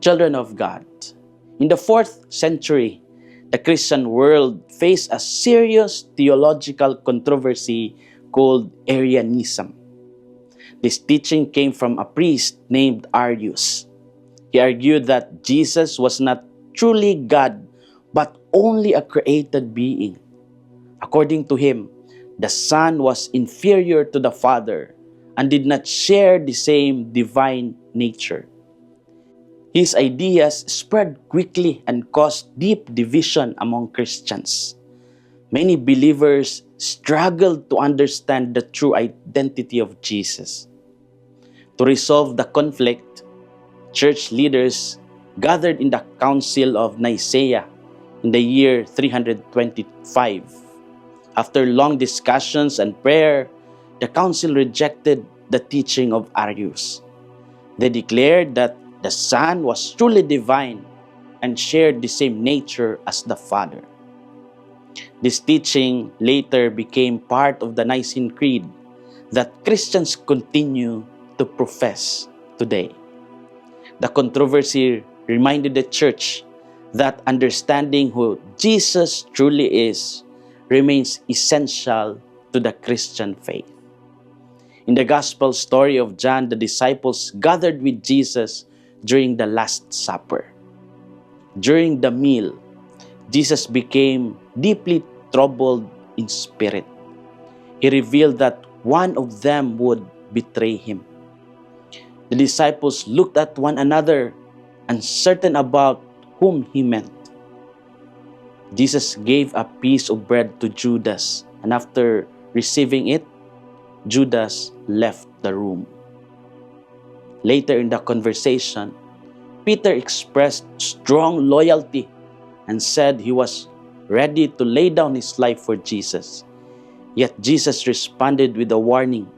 Children of God, in the 4th century, the Christian world faced a serious theological controversy called Arianism. This teaching came from a priest named Arius. He argued that Jesus was not truly God, but only a created being. According to him, the Son was inferior to the Father and did not share the same divine nature. His ideas spread quickly and caused deep division among Christians. Many believers struggled to understand the true identity of Jesus. To resolve the conflict, church leaders gathered in the Council of Nicaea in the year 325. After long discussions and prayer, the council rejected the teaching of Arius. They declared that the Son was truly divine and shared the same nature as the Father. This teaching later became part of the Nicene Creed that Christians continue to profess today. The controversy reminded the church that understanding who Jesus truly is remains essential to the Christian faith. In the Gospel story of John, the disciples gathered with Jesus during the Last Supper. During the meal, Jesus became deeply troubled in spirit. He revealed that one of them would betray him. The disciples looked at one another, uncertain about whom he meant. Jesus gave a piece of bread to Judas, and after receiving it, Judas left the room. Later in the conversation, Peter expressed strong loyalty and said he was ready to lay down his life for Jesus. Yet Jesus responded with a warning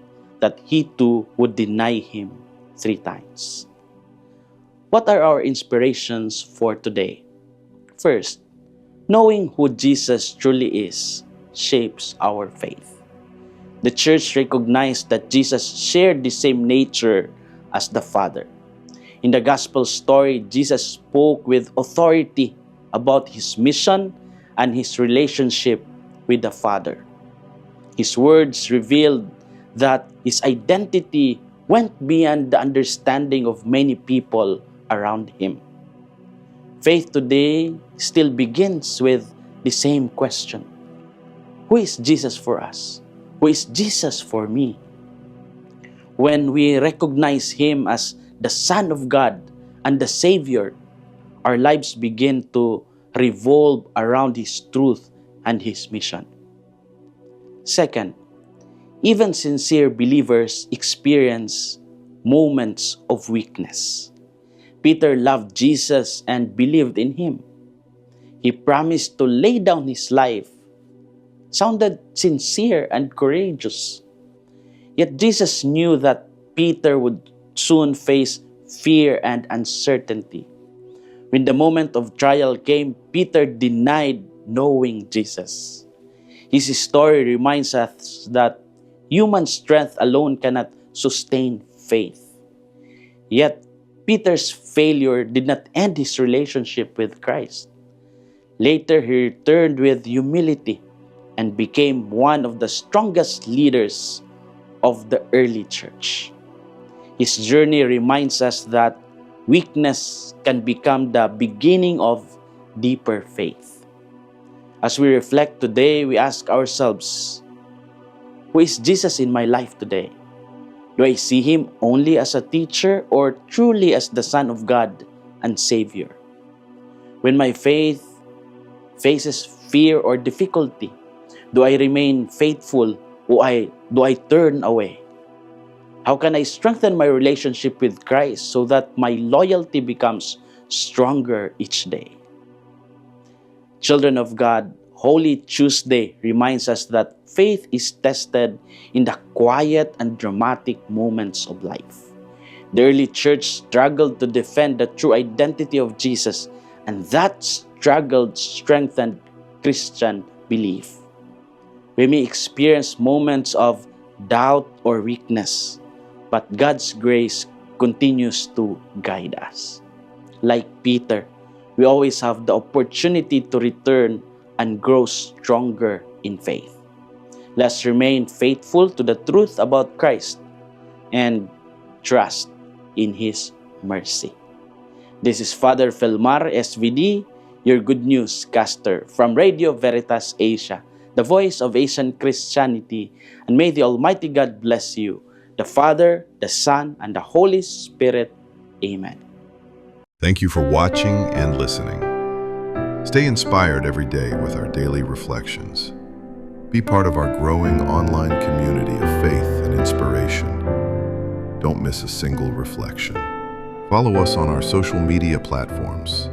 that he too would deny him 3 times. What are our inspirations for today? First, knowing who Jesus truly is shapes our faith. The church recognized that Jesus shared the same nature as the Father. In the Gospel story, Jesus spoke with authority about his mission and his relationship with the Father. His words revealed that his identity went beyond the understanding of many people around him. Faith today still begins with the same question. Who is Jesus for us? Who is Jesus for me? When we recognize him as the Son of God and the Savior, our lives begin to revolve around his truth and his mission. Second, even sincere believers experience moments of weakness. Peter loved Jesus and believed in him. He promised to lay down his life. Sounded sincere and courageous. Yet Jesus knew that Peter would soon face fear and uncertainty. When the moment of trial came, Peter denied knowing Jesus. His story reminds us that human strength alone cannot sustain faith. Yet, Peter's failure did not end his relationship with Christ. Later, he returned with humility and became one of the strongest leaders of the early church. His journey reminds us that weakness can become the beginning of deeper faith. As we reflect today, we ask ourselves, who is Jesus in my life today? Do I see him only as a teacher or truly as the Son of God and Savior? When my faith faces fear or difficulty, do I remain faithful or do I turn away? How can I strengthen my relationship with Christ so that my loyalty becomes stronger each day? Children of God, Holy Tuesday reminds us that faith is tested in the quiet and dramatic moments of life. The early church struggled to defend the true identity of Jesus, and that struggle strengthened Christian belief. We may experience moments of doubt or weakness, but God's grace continues to guide us. like Peter, we always have the opportunity to return and grow stronger in faith. Let's remain faithful to the truth about Christ and trust in His mercy. This is Father Felmar, SVD, your Good News caster from Radio Veritas Asia, the voice of Asian Christianity, and may the Almighty God bless you, the Father, the Son, and the Holy Spirit. Amen. Thank you for watching and listening. Stay inspired every day with our daily reflections. Be part of our growing online community of faith and inspiration. Don't miss a single reflection. Follow us on our social media platforms